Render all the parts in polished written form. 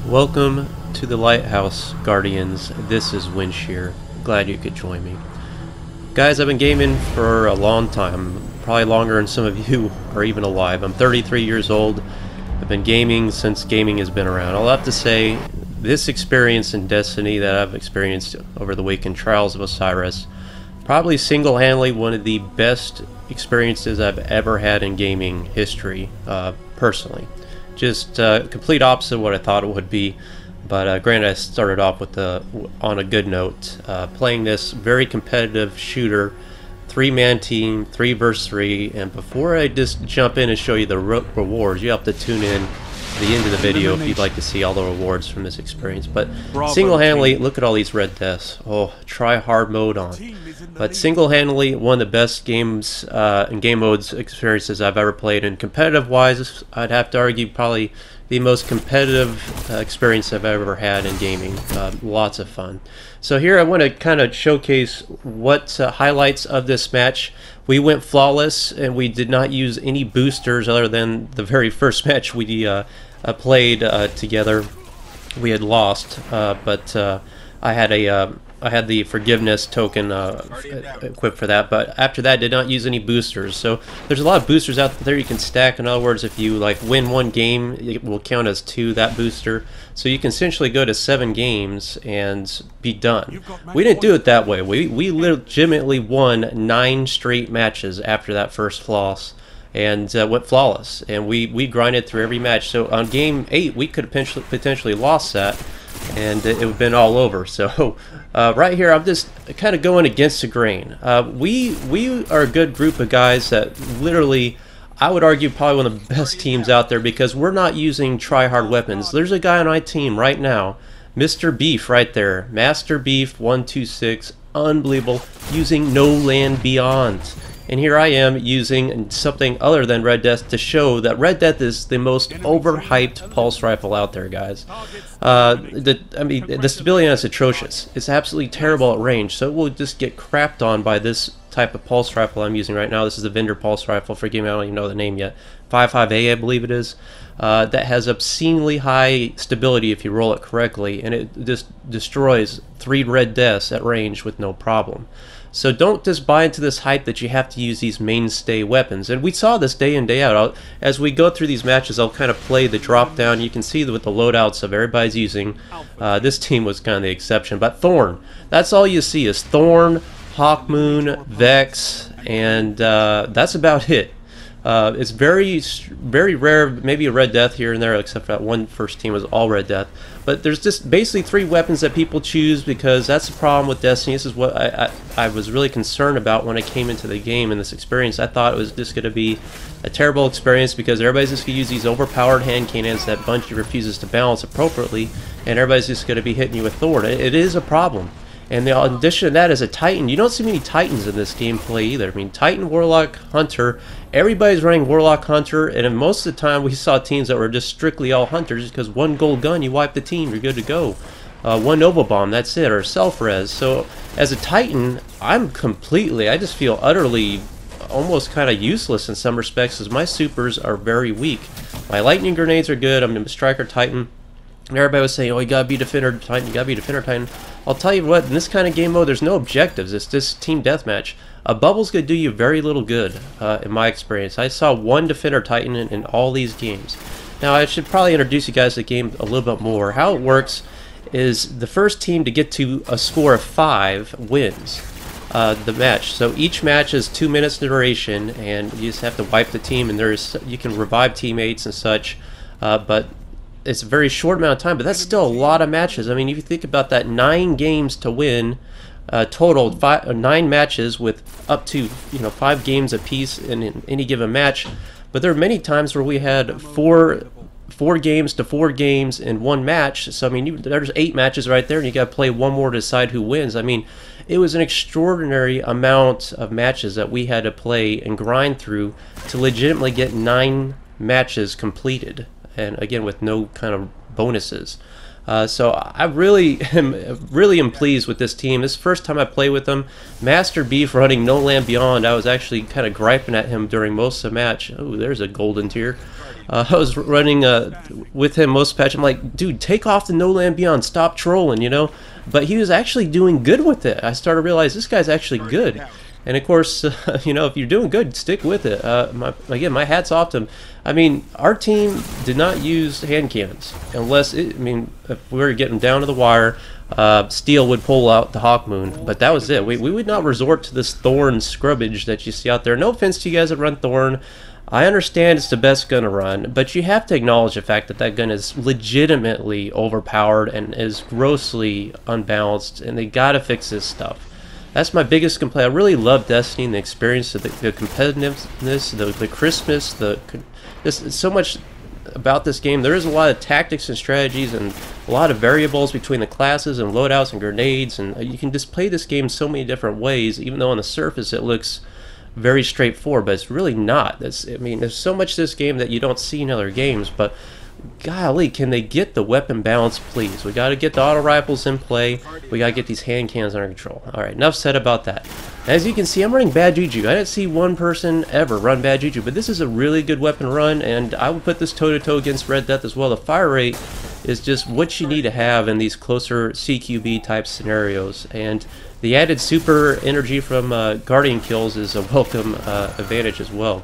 Welcome to the Lighthouse, Guardians. This is Windshear. Glad you could join me. Guys, I've been gaming for a long time, probably longer than some of you are even alive. I'm 33 years old. I've been gaming since gaming has been around. I'll have to say, this experience in Destiny that I've experienced over the week in Trials of Osiris, probably single-handedly one of the best experiences I've ever had in gaming history, personally. Just complete opposite of what I thought it would be, but granted, I started off with on a good note, playing this very competitive shooter, 3-man team, 3 versus 3. And before I just jump in and show you the rewards, you have to tune in to the end of the video if you'd like to see all the rewards from this experience. But single-handedly, look at all these red deaths. Oh, try hard mode on. But single-handedly, one of the best games and game modes experiences I've ever played. And competitive-wise, I'd have to argue probably the most competitive experience I've ever had in gaming. Lots of fun. So here I want to kind of showcase what highlights of this match. We went flawless, and we did not use any boosters other than the very first match we played together. We had lost, but I had the forgiveness token equipped for that, but after that did not use any boosters. So there's a lot of boosters out there you can stack. In other words, if you like win one game, it will count as 2, that booster. So you can essentially go to 7 games and be done. We didn't do it that way. We legitimately won 9 straight matches after that first loss and went flawless. And we grinded through every match. So on game 8, we could have potentially lost that, and it would have been all over. So right here, I'm just kind of going against the grain. We are a good group of guys that literally, I would argue, probably one of the best teams out there, because we're not using try-hard weapons. There's a guy on my team right now, Mr. Beef right there, Master Beef 126, unbelievable, using No Land Beyond. And here I am using something other than Red Death to show that Red Death is the most overhyped pulse rifle out there, guys. I mean, the stability on it is atrocious. It's absolutely terrible at range, so it will just get crapped on by this type of pulse rifle I'm using right now. This is the vendor pulse rifle. Forgive me, I don't even know the name yet. 55A, I believe it is. That has obscenely high stability if you roll it correctly, and it just destroys 3 Red Deaths at range with no problem. So don't just buy into this hype that you have to use these mainstay weapons. And we saw this day in, day out. As we go through these matches, I'll kind of play the drop down. You can see with the loadouts of everybody's using. This team was kind of the exception. But Thorn, that's all you see is Thorn, Hawkmoon, Vex, and that's about it. It's very rare, maybe a Red Death here and there, except for that one first team was all Red Death. But there's just basically 3 weapons that people choose, because that's the problem with Destiny. This is what I was really concerned about when I came into the game and this experience. I thought it was just going to be a terrible experience because everybody's just going to use these overpowered hand cannons that Bungie refuses to balance appropriately, and everybody's just going to be hitting you with Thorn. It is a problem. And in addition to that, as a Titan, you don't see many Titans in this gameplay either. I mean, Titan, Warlock, Hunter, everybody's running Warlock, Hunter, and most of the time we saw teams that were just strictly all Hunters, because 1 gold gun, you wipe the team, you're good to go. 1 Nova Bomb, that's it, or self-res. So as a Titan, I just feel utterly, almost kind of useless in some respects, because my supers are very weak. My lightning grenades are good, I'm a Striker Titan. And everybody was saying, oh, you gotta be Defender Titan, you gotta be Defender Titan. I'll tell you what, in this kind of game mode, there's no objectives. It's just team deathmatch. A bubble's gonna do you very little good, in my experience. I saw 1 Defender Titan in all these games. Now, I should probably introduce you guys to the game a little bit more. How it works is the first team to get to a score of 5 wins the match. So each match is 2 minutes in duration, and you just have to wipe the team, and you can revive teammates and such, but it's a very short amount of time, but that's still a lot of matches. I mean, if you think about that, 9 games to win, total 9 matches with up to 5 games apiece in any given match. But there are many times where we had 4 games to 4 games in 1 match. So I mean, there's 8 matches right there, and you got to play 1 more to decide who wins. I mean, it was an extraordinary amount of matches that we had to play and grind through to legitimately get 9 matches completed. And again, with no kind of bonuses. So I really am pleased with this team. This is the first time I played with them. Master Beef running No Land Beyond. I was actually kind of griping at him during most of the match. Oh, there's a golden tier. I was running with him most of the match. I'm like, dude, take off the No Land Beyond. Stop trolling, you know? But he was actually doing good with it. I started to realize this guy's actually good. And of course, you know, if you're doing good, stick with it. Again, my hat's off to him. I mean, our team did not use hand cannons unless I mean, if we were getting down to the wire, Steel would pull out the Hawk Moon, but that was it. We would not resort to this Thorn scrubbage that you see out there. No offense to you guys that run Thorn. I understand it's the best gun to run, but you have to acknowledge the fact that that gun is legitimately overpowered and is grossly unbalanced, and they gotta fix this stuff. That's my biggest complaint. I really love Destiny and the experience of the competitiveness, the crispness, just so much about this game. There is a lot of tactics and strategies and a lot of variables between the classes and loadouts and grenades, and you can just play this game so many different ways, even though on the surface it looks very straightforward, but it's really not. I mean, there's so much to this game that you don't see in other games, but golly, can they get the weapon balance, please? We got to get the auto rifles in play. We got to get these hand cannons under control. Alright, enough said about that. As you can see, I'm running Bad Juju. I didn't see one person ever run Bad Juju, but this is a really good weapon run, and I would put this toe-to-toe against Red Death as well. The fire rate is just what you need to have in these closer CQB type scenarios, and the added super energy from Guardian kills is a welcome advantage as well.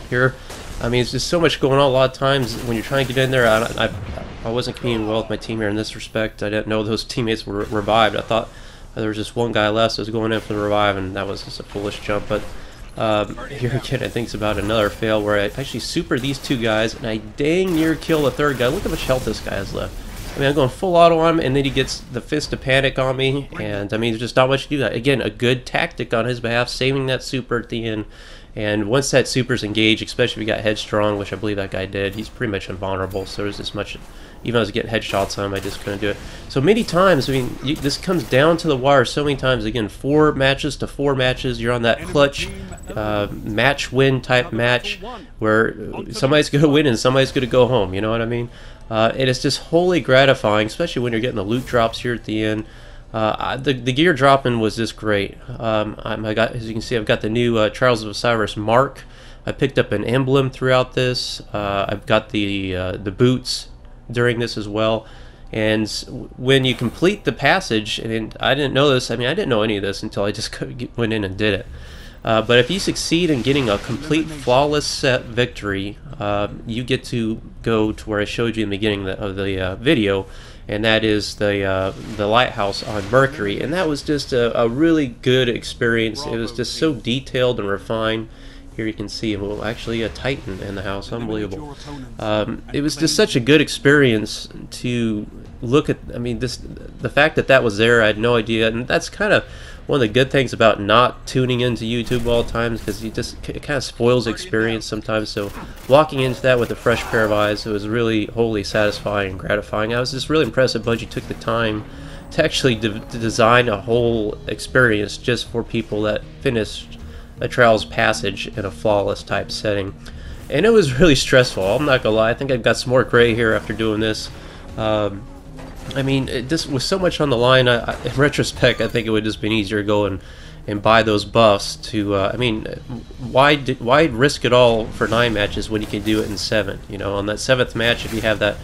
Here, I mean, it's just so much going on. A lot of times when you're trying to get in there, I wasn't competing well with my team here in this respect. I didn't know those teammates were revived. I thought there was just one guy left that was going in for the revive, and that was just a foolish jump. But here again, I think it's about another fail where I actually super these two guys, and I dang near kill the third guy. Look how much health this guy has left. I mean, I'm going full auto on him, and then he gets the Fist of Panic on me, and I mean, there's just not much to do that. Again, a good tactic on his behalf, saving that super at the end. And once that super's engaged, especially if you got Headstrong, which I believe that guy did, he's pretty much invulnerable. So there's this much, even though I was getting headshots on him, I just couldn't do it. So many times, I mean, this comes down to the wire so many times. Again, 4 matches to 4 matches, you're on that clutch match win type match where somebody's going to win and somebody's going to go home, you know what I mean? And it's just wholly gratifying, especially when you're getting the loot drops here at the end. The gear dropping was just great. I got, as you can see, I've got the new Trials of Osiris mark. I picked up an emblem throughout this. I've got the boots during this as well. And when you complete the passage, and I didn't know this, I mean, I didn't know any of this until I just went in and did it. But if you succeed in getting a complete flawless set victory, you get to go to where I showed you in the beginning of the video, and that is the lighthouse on Mercury. And that was just a really good experience. It was just so detailed and refined. Here you can see, well, actually a Titan in the house, unbelievable. It was just such a good experience to look at. I mean, the fact that that was there, I had no idea, and that's kind of one of the good things about not tuning into YouTube all the time, because it kind of spoils the experience sometimes. So walking into that with a fresh pair of eyes, it was really wholly satisfying and gratifying. I was just really impressed that Bungie took the time to actually design a whole experience just for people that finished a Trials passage in a flawless type setting. And it was really stressful, I'm not gonna lie. I think I've got some more gray here after doing this. I mean, this was so much on the line. In retrospect, I think it would just been easier to go and buy those buffs to, I mean, why risk it all for 9 matches when you can do it in 7? You know, on that 7th match, if you have that,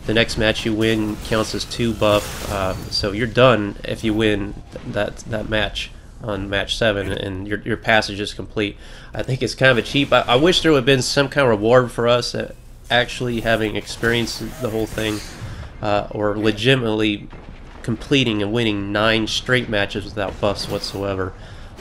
the next match you win counts as 2 buff, so you're done if you win that match on match 7, and your passage is complete. I think it's kind of a cheap. I wish there would have been some kind of reward for us actually having experienced the whole thing, or legitimately completing and winning 9 straight matches without buffs whatsoever.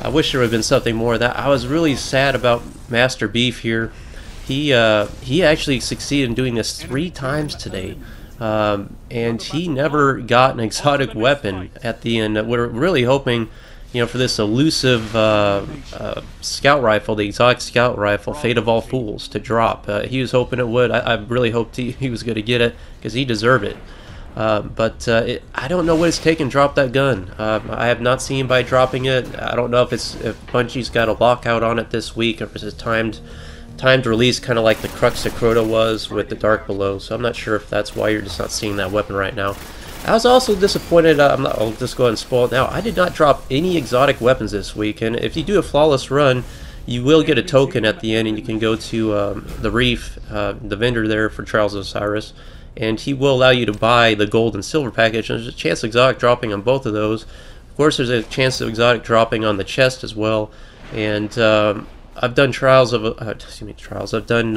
I wish there would have been something more of that. I was really sad about Master Beef here. He actually succeeded in doing this 3 times today, and he never got an exotic weapon at the end. We're really hoping, you know, for this elusive scout rifle, the exotic scout rifle, Fate of All Fools, to drop. He was hoping it would. I really hoped he was going to get it, because he deserved it. But I don't know what it's taken to drop that gun. I have not seen by dropping it. I don't know if Bungie's got a lockout on it this week, or if it's a timed release, kind of like the Crux of Crota was with the Dark Below. So I'm not sure if that's why you're just not seeing that weapon right now. I was also disappointed, I'll just go ahead and spoil it now, I did not drop any exotic weapons this week, and if you do a flawless run, you will get a token at the end, and you can go to the Reef, the vendor there for Trials of Osiris, and he will allow you to buy the gold and silver package, and there's a chance of exotic dropping on both of those. Of course, there's a chance of exotic dropping on the chest as well, and I've done Trials of, I've done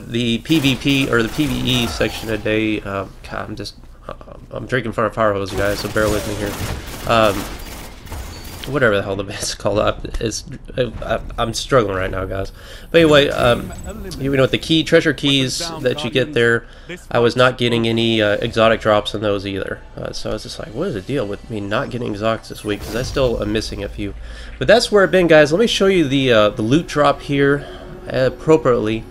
the PvP or the PvE section today. God, I'm drinking from a fire hose, guys, so bear with me here. Whatever the hell the band's called up, I'm struggling right now, guys. But anyway, you know, with the treasure keys that you get there, I was not getting any exotic drops on those either. So I was just like, what is the deal with me not getting exotics this week? Because I still am missing a few. But that's where I've been, guys. Let me show you the loot drop here appropriately.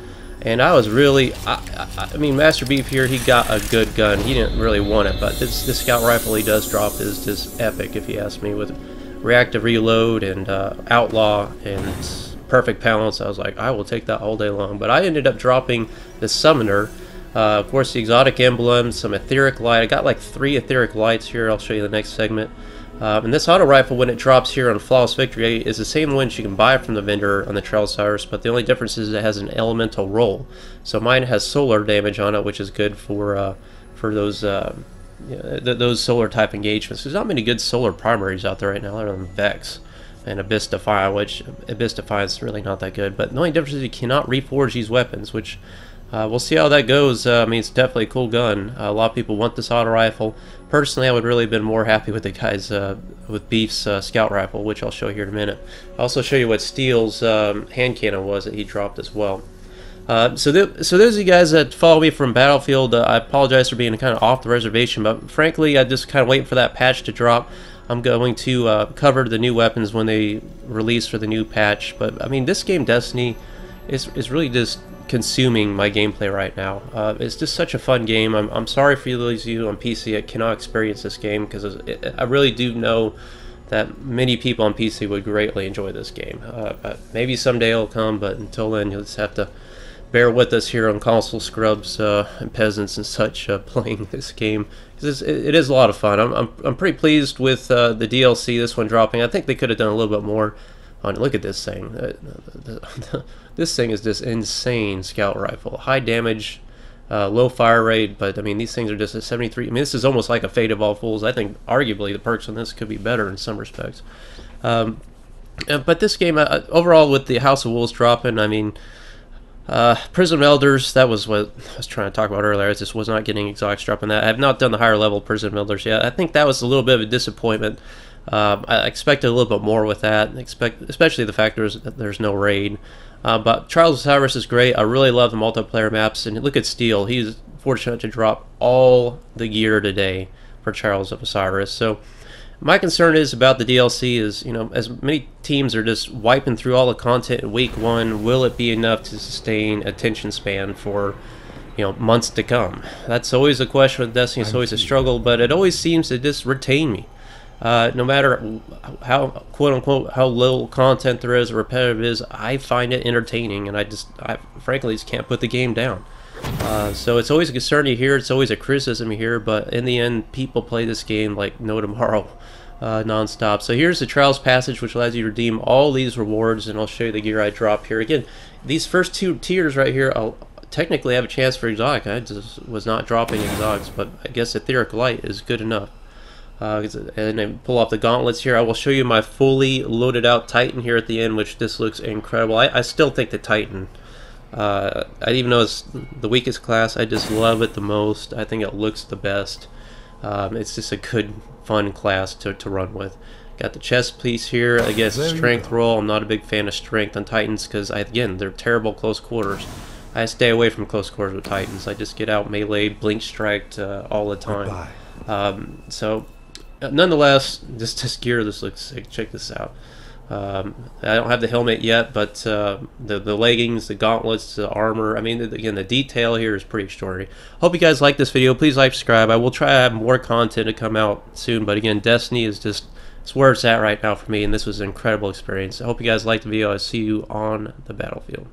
And I was really, I mean, Master Beef here, he got a good gun. He didn't really want it, but this scout rifle he does drop is just epic, if you ask me, with reactive reload and outlaw and perfect balance. I was like, I will take that all day long. But I ended up dropping the summoner, of course, the exotic emblem, some etheric light. I got like 3 etheric lights here. I'll show you the next segment. And this auto rifle, when it drops here on Flawless Victory, is the same one you can buy from the vendor on the Trials of Osiris, but the only difference is it has an elemental roll. So mine has solar damage on it, which is good for those those solar type engagements. There's not many good solar primaries out there right now, other than Vex and Abyss Defiance, which Abyss Defiance is really not that good. But the only difference is you cannot reforge these weapons, which we'll see how that goes. I mean, it's definitely a cool gun. A lot of people want this auto rifle. Personally, I would really have been more happy with the guys with Beef's scout rifle, which I'll show you here in a minute. I'll also show you what Steele's hand cannon was that he dropped as well. So those of you guys that follow me from Battlefield, I apologize for being kind of off the reservation, but frankly, I just kind of waiting for that patch to drop. I'm going to cover the new weapons when they release for the new patch. But I mean, this game, Destiny, is really just consuming my gameplay right now. It's just such a fun game. I'm sorry for those of you on PC that cannot experience this game, because I really do know that many people on PC would greatly enjoy this game. But maybe someday it'll come, but until then you'll just have to bear with us here on console scrubs and peasants and such playing this game. It is a lot of fun. I'm pretty pleased with the DLC, this one dropping. I think they could have done a little bit more on. Look at this thing. This thing is just insane scout rifle. High damage, low fire rate, but I mean, these things are just at 73. I mean, this is almost like a Fate of All Fools. I think arguably the perks on this could be better in some respects. But this game, overall, with the House of Wolves dropping, I mean, Prison Elders, that was what I was trying to talk about earlier. I just was not getting exotics dropping that. I have not done the higher level Prison Elders yet. I think that was a little bit of a disappointment. I expected a little bit more with that, especially the fact that there's no raid. But Trials of Osiris is great. I really love the multiplayer maps. And look at Steele. He's fortunate to drop all the gear today for Trials of Osiris. So my concern is about the DLC is, you know, as many teams are just wiping through all the content in week 1, will it be enough to sustain attention span for, you know, months to come? That's always a question with Destiny. It's always a struggle, but it always seems to just retain me. No matter how, quote-unquote, how little content there is or repetitive it is, I find it entertaining, and I frankly just can't put the game down. So it's always a concern you hear, it's always a criticism you hear, but in the end, people play this game like no tomorrow, non-stop. So here's the Trials passage, which allows you to redeem all these rewards, and I'll show you the gear I drop here. Again, these first 2 tiers right here, I'll technically have a chance for exotic. I just was not dropping exotics, but I guess Etheric Light is good enough. And then pull off the gauntlets here. I will show you my fully loaded out Titan here at the end, which this looks incredible. I still think the Titan, even though it's the weakest class, I just love it the most. I think it looks the best. It's just a good, fun class to run with. Got the chest piece here. I guess strength roll. I'm not a big fan of strength on Titans because, again, they're terrible close quarters. I stay away from close quarters with Titans. I just get out melee, blink striked all the time. So nonetheless, this gear, this looks sick. Check this out. I don't have the helmet yet, but the leggings, the gauntlets, the armor, I mean, again, the detail here is pretty extraordinary. Hope you guys like this video. Please like, subscribe. I will try to have more content to come out soon, but again, Destiny is just, it's where it's at right now for me, and this was an incredible experience. I hope you guys liked the video. I'll see you on the battlefield.